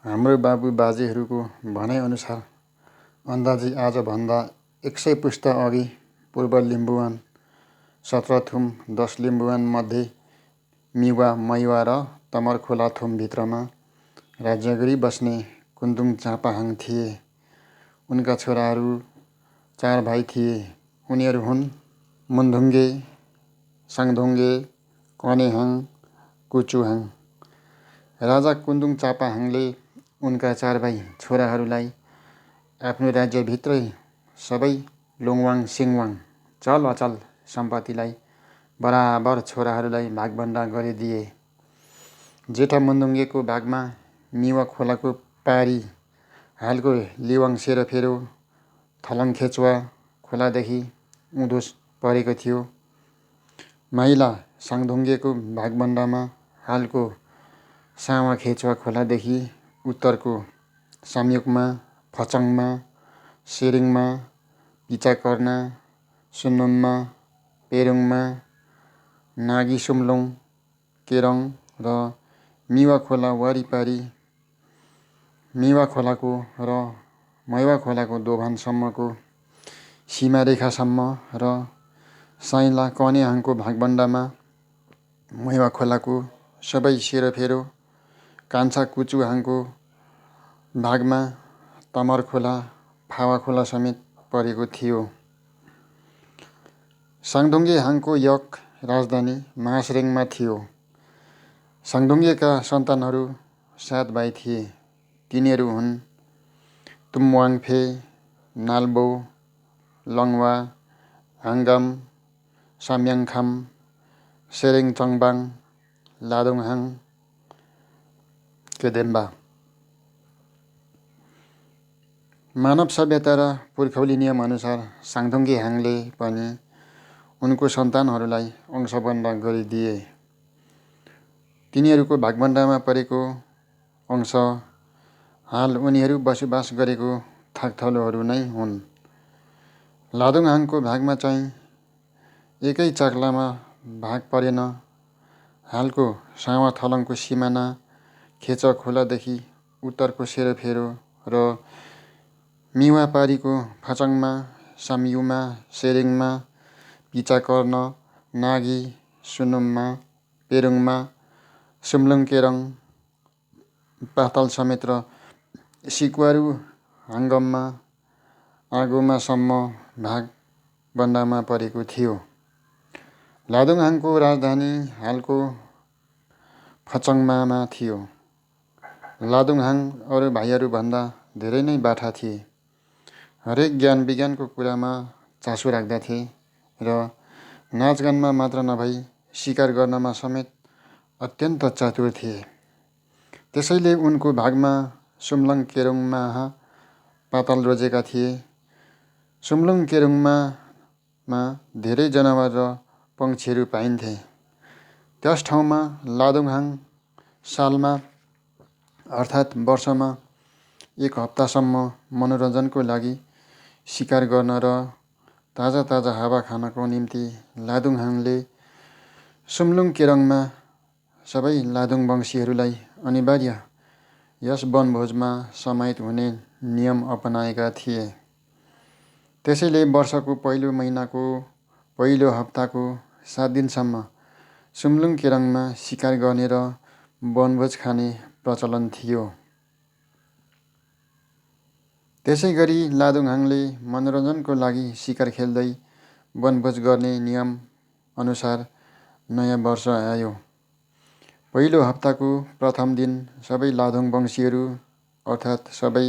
हाम्रो बाबु बाजेहरूको भनाइअनुसार अन्दाजी आजभन्दा 100 पुस्ता अघि पूर्व लिम्बुवान 17 थुम 10 लिम्बुवान मध्ये मिवा मैवा र तमरखोला थुम भित्रमा राज्य गरी बस्ने कुन्तुङ चापाहाङ थिए। उनका छोराहरू 4 भाइ थिए। उनीहरू हुन् मुन्धुङ्गे, साङधुङ्गे, कनेहाङ, कुचुहाङ। राजा कुन्तुङ चापाहाङले उनका 4 भाइ छोराहरूलाई आफ्नो राज्यभित्रै सबै लोङवाङ सिङवाङ चल अचल सम्पत्तिलाई बराबर छोराहरूलाई भागभण्डा गरिदिए। जेठा मुन्धुङ्गेको भागमा मिवा खोलाको पारी हालको लिवाङ सेरोफेरो थलङखेचुवा खोलादेखि उँधो परेको थियो। माइला साङधुङ्गेको भागभण्डामा हालको सावा खेचुवा खोलादेखि उत्तरको साम्युकमा, फचङमा, सेरिङमा, पिचाकर्ना, सुनुममा, पेरुङमा, नागी सुम्लुङ, केरङ र मिवा खोला वरिपरि मिवा खोलाको र मैवा खोलाको दोभानसम्मको सीमारेखासम्म र साइला कनेहाङको भागभण्डामा मैवा खोलाको सबै सेरोफेरो कान्छा कुचुहाङको भागमा तमरखोला, फावाखोला समेत परेको थियो। साङधुङ्गे हाङको यक राजधानी महासरेङमा थियो। साङधुङ्गेका सन्तानहरू 7 भाइ थिए। तिनीहरू हुन् तुम्वाङफे, नाल्बो, लङवा, हाङगाम, साम्याङखाम, सेरेङचङबाङ, लादुङहाङ, केदेम्बा। मानव सभ्यता र पुर्खौली नियमअनुसार साङधुङ्गे हाङले पनि उनको सन्तानहरूलाई अंशबन्ध गरिदिए। तिनीहरूको भागभण्डामा परेको अंश हाल उनीहरू बसोबास गरेको थाकथलोहरू नै हुन्। लादुङहाङको भागमा चाहिँ एकै चाक्लामा भाग परेन। हालको सावा थलङको सिमाना खेचुवा खोलादेखि उत्तरको सेरोफेरो र मिवापारीको फचङमा, साम्युमा, सेरिङमा, पिचाकर्न, नागी, सुनुममा, पेरुङमा, सुम्लुङकेरङ, पाताल समेत र सिक्वारु हाङगममा, आगोमासम्म भागभण्डामा परेको थियो। लादुङहाङको राजधानी हालको फचङमामा थियो। लादुङहाङ अरू भाइहरूभन्दा धेरै नै बाठा थिए। हरेक ज्ञान विज्ञानको कुरामा चासो राख्दथे र नाचगानमा मात्र नभई शिकार गर्नमा समेत अत्यन्त चतुर थिए। त्यसैले उनको भागमा सुम्लुङ केरुङमाहा पाताल रोजेका थिए। सुम्लुङ केरुङमा धेरै जनावर र पक्षीहरू पाइन्थे। त्यस ठाउँमा लादुङहाङ सालमा अर्थात् वर्षमा 1 हप्तासम्म मनोरञ्जनको लागि शिकार गर्न र ताजा ताजा हावा खानको निम्ति लादुङहाङले सुम्लुङ केरङमा सबै लादुङ वंशीहरूलाई अनिवार्य यस वनभोजमा समाहित हुने नियम अपनाएका थिए। त्यसैले वर्षको पहिलो महिनाको पहिलो हप्ताको 7 दिनसम्म सुम्लुङ केरङमा शिकार गर्ने र वनभोज खाने प्रचलन थियो। त्यसै गरी लादुङहाङले मनोरञ्जनको लागि शिकार खेल्दै वनभोज गर्ने नियम अनुसार नयाँ वर्ष आयो। पहिलो हप्ताको प्रथम दिन सबै लादुङ वंशीहरू अर्थात् सबै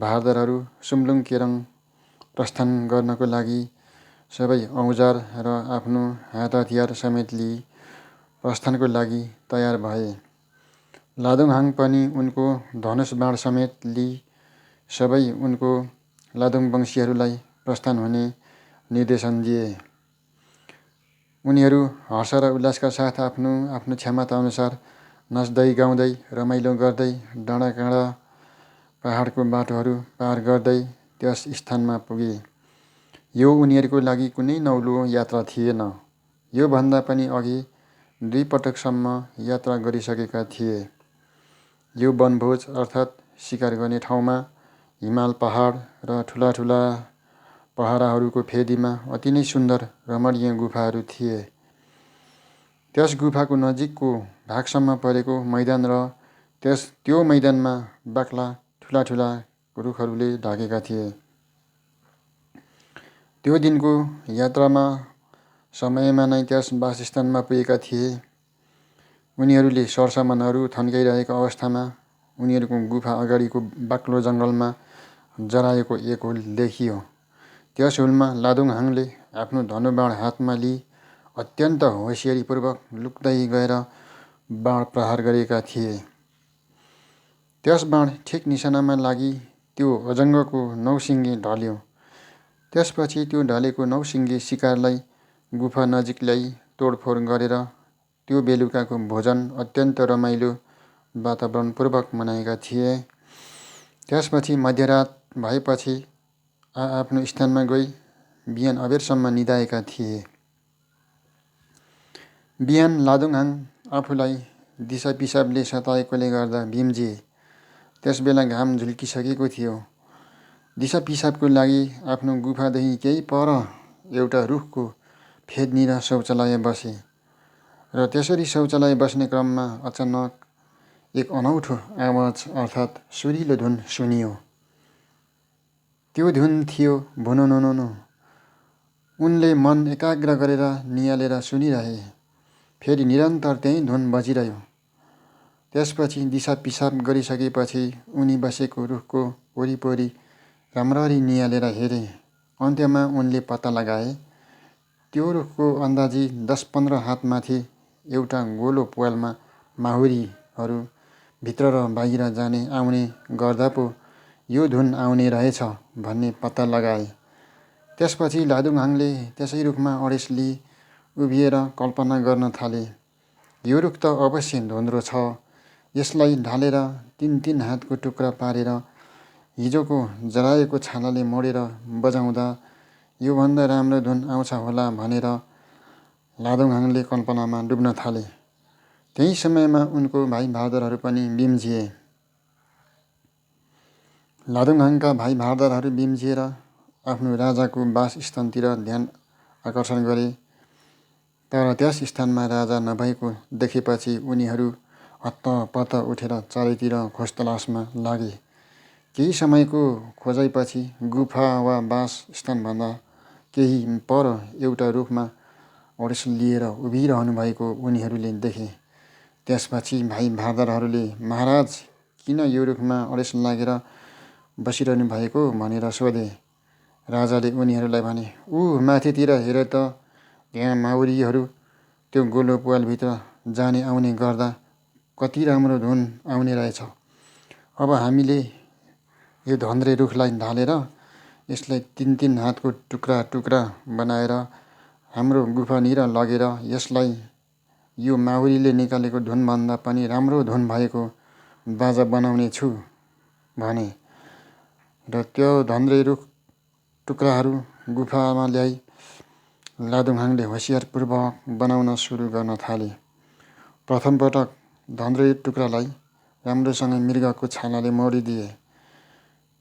भारदारहरू सुम्लुङ केरङ प्रस्थान गर्नको लागि सबै औजार र आफ्नो हात हतियार समेत लिई प्रस्थानको लागि तयार भए। लादुङहाङ पनि उनको धनुष बाण समेत लिई सबै उनको लादुङ वंशीहरूलाई प्रस्थान हुने निर्देशन दिए। उनीहरू हर्ष र उल्लासका साथ आफ्नो आफ्नो क्षमता अनुसार नाच्दै गाउँदै रमाइलो गर्दै डाँडाकाँडा पहाडको बाटोहरू पार गर्दै त्यस स्थानमा पुगे। यो उनीहरूको लागि कुनै नौलो यात्रा थिएन। योभन्दा पनि अघि 2 पटकसम्म यात्रा गरिसकेका थिए। यो वनभोज अर्थात् शिकार गर्ने ठाउँमा हिमाल पहाड र ठुला ठुला पहराहरूको फेदीमा अति नै सुन्दर रमणीय गुफाहरू थिए। त्यस गुफाको नजिकको भागसम्म परेको मैदान र त्यो मैदानमा बाक्ला ठुला ठुला रुखहरूले ढाकेका थिए। त्यो दिनको यात्रामा समयमा नै त्यस वासस्थानमा पुगेका थिए। उनीहरूले सरसामानहरू थन्काइरहेको अवस्थामा उनीहरूको गुफा अगाडिको बाक्लो जङ्गलमा जराएको एक हुल देखियो। त्यस हुलमा लादुङहाङले आफ्नो धनुबाण हातमा लिई अत्यन्त होसियारीपूर्वक लुक्दै गएर बाण प्रहार गरेका थिए। त्यस बाण ठिक निशानामा लागि त्यो अजङ्गको नौसिङ्गे ढल्यो। त्यसपछि त्यो ढलेको नौसिङ्गे शिकारलाई गुफा नजिक ल्याई तोडफोड गरेर त्यो बेलुकाको भोजन अत्यन्त रमाइलो वातावरणपूर्वक मनाएका थिए। त्यसपछि मध्यरात भएपछि आफ्नो स्थानमा गई बिहान अबेरसम्म निदाएका थिए। बिहान लादुङहाङ आफूलाई दिसा पिसाबले सताएकोले गर्दा बिम्जिए। त्यसबेला घाम झुल्किसकेको थियो। दिसा पिसाबको लागि आफ्नो गुफादेखि केही पर एउटा रुखको फेदनिर शौचालय बसे र त्यसरी शौचालय बस्ने क्रममा अचानक एक अनौठो आवाज अर्थात् सुरिलो धुन सुनियो। त्यो धुन थियो भुनुनुनु। उनले मन एकाग्र गरेर नियालेर सुनिरहे। फेरि निरन्तर त्यही धुन बजिरह्यो। त्यसपछि दिसा पिसाब गरिसकेपछि उनी बसेको रुखको वरिपरि राम्ररी नियालेर हेरे। अन्त्यमा उनले पत्ता लगाए त्यो रुखको अन्दाजी 10-15 हातमाथि एउटा गोलो प्वालमा माहुरीहरू भित्र र बाहिर जाने आउने गर्दा पो यो धुन आउने रहेछ भन्ने पत्ता लगाए। त्यसपछि लादुङहाङले त्यसै रुखमा अडेस लिई उभिएर कल्पना गर्न थाले। यो रुख त अवश्य धुन्द्रो छ। यसलाई ढालेर 3-3 हातको टुक्रा पारेर हिजोको जराएको छालाले मोडेर बजाउँदा योभन्दा राम्रो धुन आउँछ होला भनेर लादुङहाङले कल्पनामा डुब्न थाले। त्यही समयमा उनको भाइ भारदारहरू पनि बिम्जिए। लादुङहाङका भाइ भारदारहरू बिम्जिएर आफ्नो राजाको वासस्थानतिर ध्यान आकर्षण गरे। तर त्यस स्थानमा राजा नभएको देखेपछि उनीहरू हत्तपत्त उठेर चारैतिर खोजतलासमा लागे। केही समयको खोजाइपछि गुफा वा वासस्थानभन्दा केही पर एउटा रुखमा अडेस लिएर उभिरहनु भएको उनीहरूले देखे। त्यसपछि भाइ भारदारहरूले महाराज किन यो रुखमा अडेस लागेर बसिरहनु भएको भनेर सोधे। राजाले उनीहरूलाई भने, माथितिर हेर त, त्यहाँ माउरीहरू त्यो गोलो प्वालभित्र जाने आउने गर्दा कति राम्रो धुन आउने रहेछ। अब हामीले यो धन्द्रे रुखलाई ढालेर यसलाई 3-3 हातको टुक्रा टुक्रा बनाएर हाम्रो गुफानिर लगेर यसलाई यो माउरीले निकालेको धुनभन्दा पनि राम्रो धुन भएको बाजा बनाउने छु भने र त्यो धन्द्रे रुख टुक्राहरू गुफामा ल्याई लादुङहाङले होसियारपूर्वक बनाउन सुरु गर्न थाले। प्रथम पटक धन्द्रे टुक्रालाई राम्रोसँग मृगको छालाले मोडिदिए।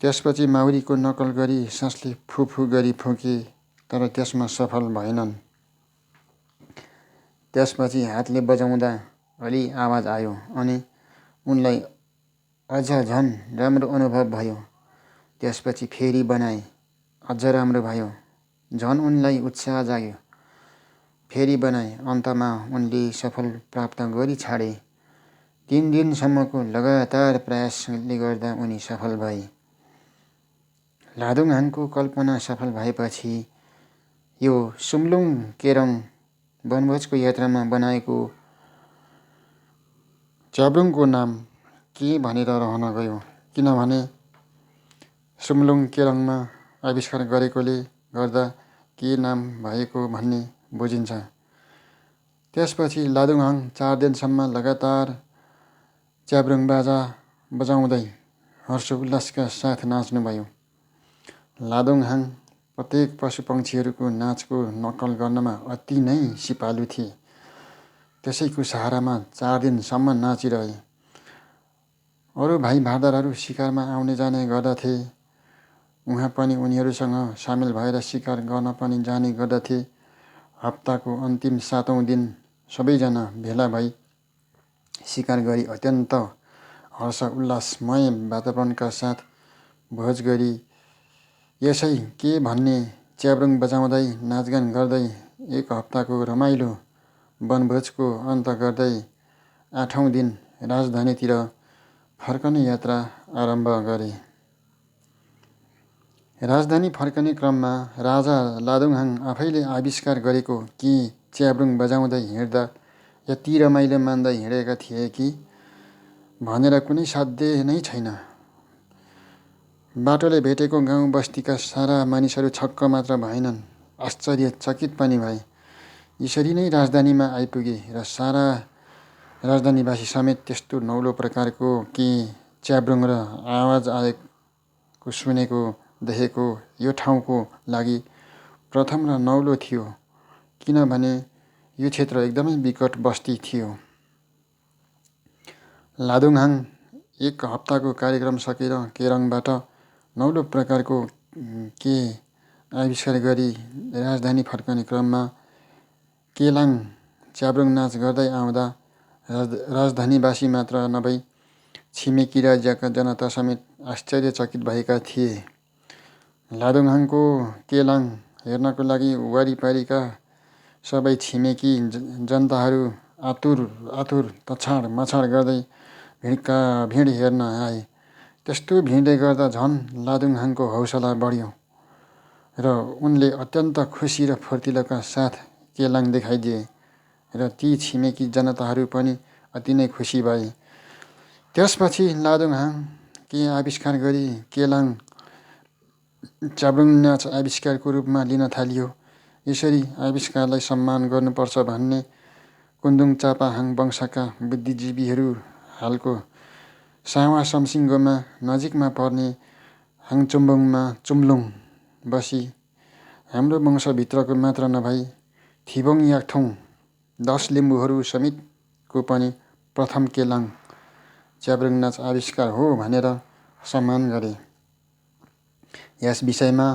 त्यसपछि माउरीको नक्कल गरी सासले फुफु गरी फुके, तर त्यसमा सफल भएनन्। त्यसपछि हातले बजाउँदा अलि आवाज आयो अनि उनलाई अझ झन राम्रो अनुभव भयो। त्यसपछि फेरि बनाए, अझ राम्रो भयो। झन उनलाई उत्साह जाग्यो। फेरि बनाए। अन्तमा उनले सफल प्राप्त गरी छाडे। 3 दिनसम्मको लगातार प्रयासले गर्दा उनी सफल भए। लादुङहाङको कल्पना सफल भएपछि यो सुम्लुङ केरङ वनभोजको यात्रामा बनाएको च्याब्रुङको नाम के भनेर रहन गयो। किनभने सुम्लुङ केरङमा आविष्कार गरेकोले गर्दा के नाम भएको भन्ने बुझिन्छ। त्यसपछि लादुङहाङ 4 दिनसम्म लगातार च्याब्रुङ बाजा बजाउँदै हर्षोल्लासका साथ नाच्नुभयो। लादुङहाङ प्रत्येक पशुपक्षीहरूको नाचको नक्कल गर्नमा अति नै सिपालु थिए। त्यसैको सहारामा 4 दिनसम्म नाचिरहे। अरू भाइ भारदारहरू शिकारमा आउने जाने गर्दथे। उहाँ पनि उनीहरूसँग सामेल भएर शिकार गर्न पनि जाने गर्दथे। हप्ताको अन्तिम 7औं दिन सबैजना भेला भई शिकार गरी अत्यन्त हर्ष उल्लासमय वातावरणका साथ भोज गरी यसै के भन्ने च्याब्रुङ बजाउँदै नाचगान गर्दै 1 हप्ताको रमाइलो वनभोजको अन्त गर्दै 8औं दिन राजधानीतिर फर्कने यात्रा आरम्भ गरे। राजधानी फर्कने क्रममा राजा लादुङहाङ आफैले आविष्कार गरेको कि च्याब्रुङ बजाउँदै हिँड्दा यति रमाइलो मान्दै हिँडेका थिए कि भनेर कुनै साध्य नै छैन। बाटोले भेटेको गाउँ बस्तीका सारा मानिसहरू छक्क मात्र भएनन्, आश्चर्यचकित पनि भए। यसरी नै राजधानीमा आइपुगे र सारा राजधानीवासी समेत त्यस्तो नौलो प्रकारको कि च्याब्रुङ र आवाज आएको सुनेको देखेको यो ठाउँको लागि प्रथम र नौलो थियो, किनभने यो क्षेत्र एकदमै विकट बस्ती थियो। लादुङहाङ 1 हप्ताको कार्यक्रम सकेर केरङबाट नौलो प्रकारको के आविष्कार गरी राजधानी फर्कने क्रममा केलाङ च्याब्रुङ नाच गर्दै आउँदा राजधानीवासी मात्र नभई छिमेकी राज्यका जनता समेत आश्चर्यचकित भएका थिए। लादुङहाङको केलाङ हेर्नको लागि वारिपारिका सबै छिमेकी जनताहरू आतुर तछाड मछाड गर्दै भिड हेर्न आए। त्यस्तो भिडले गर्दा झन् लादुङहाङको हौसला बढ्यो र उनले अत्यन्त खुसी र फुर्तिलोका साथ केलाङ देखाइदिए र ती छिमेकी जनताहरू पनि अति नै खुसी भए। त्यसपछि लादुङहाङ के आविष्कार गरी केलाङ च्याब्रुङ नाच आविष्कारको रूपमा लिन थालियो। यसरी आविष्कारलाई सम्मान गर्नुपर्छ भन्ने कुन्दुङ चापाहाङ वंशका बुद्धिजीवीहरू हालको सावा समसिङ्गोमा नजिकमा पर्ने हाङचुम्बुङमा चुम्लुङ बसी हाम्रो वंशभित्रको मात्र नभई थिबोङ याक्थुङ 10 लिम्बूहरू समेतको पनि प्रथम केलाङ च्याब्रुङ नाच आविष्कार हो भनेर सम्मान गरे। यस विषयमा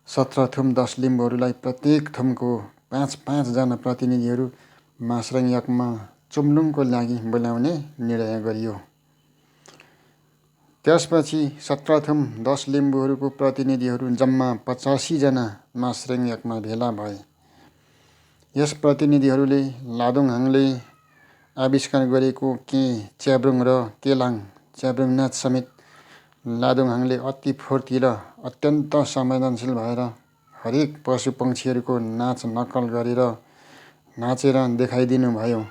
17 थुम 10 लिम्बूहरूलाई प्रत्येक थुमको 5-5 जना प्रतिनिधिहरू मासरेङ याकमा चुम्लुङको लागि बोलाउने निर्णय गरियो। त्यसपछि 17 थुम 10 लिम्बूहरूको प्रतिनिधिहरू जम्मा 85 जना मासरेङ याकमा भेला भए। यस प्रतिनिधिहरूले लादुङहाङले आविष्कार गरेको के च्याब्रुङ र केलाङ च्याब्रुङ नाच समेत लादुङहाङले अति फुर्ती र अत्यन्त संवेदनशील भएर हरेक पशु पक्षीहरूको नाच नक्कल गरेर नाचेर देखाइदिनु भयो।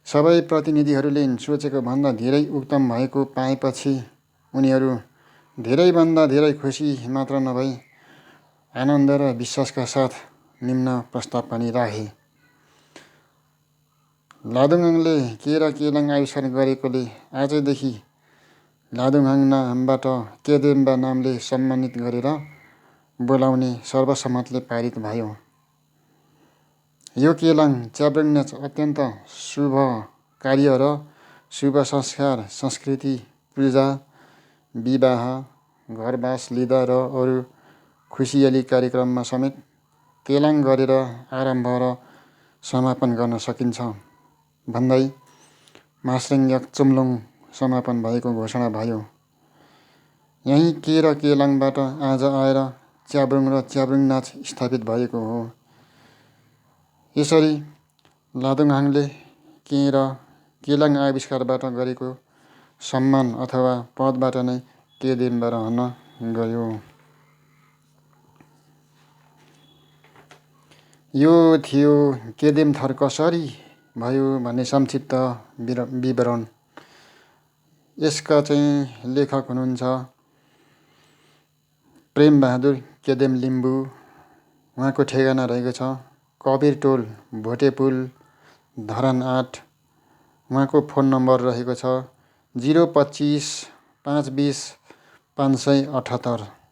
सबै प्रतिनिधिहरूले सोचेको भन्दा धेरै उत्तम भएको पाएपछि उनीहरू धेरैभन्दा धेरै खुसी मात्र नभई आनन्द र विश्वासका साथ निम्न प्रस्ताव पनि राखे। लादुङहाङले के र केलाङ आविष्कार गरेकोले आजदेखि लादुङहाङ नामबाट केदेम्बा नामले सम्मानित गरेर बोलाउने सर्वसम्मतले पारित भयो। यो केलाङ च्याब्रुङ नाच अत्यन्त शुभ कार्य र शुभ संस्कार, संस्कृति, पूजा, विवाह, घरबास लिँदा र अरू खुसियाली कार्यक्रममा समेत केलाङ गरेर आरम्भ र समापन गर्न सकिन्छ भन्दै मासरेङ याक चुम्लुङ समापन भएको घोषणा भयो। यही के र केलाङबाट आज आएर च्याब्रुङ र च्याब्रुङ नाच स्थापित भएको हो। यसरी लादुङहाङले के र केलाङ आविष्कारबाट गरेको सम्मान अथवा पदबाट नै केदेम्बा रहन गयो। यो थियो केदेम थर कसरी भयो भन्ने संक्षिप्त विवरण। यसका चाहिँ लेखक हुनुहुन्छ प्रेमबहादुर केदेम लिम्बू। उहाँको ठेगाना रहेको छ कबिरटोल भोटेपुल धरान 8। उहाँको फोन नम्बर रहेको छ 025 520 578।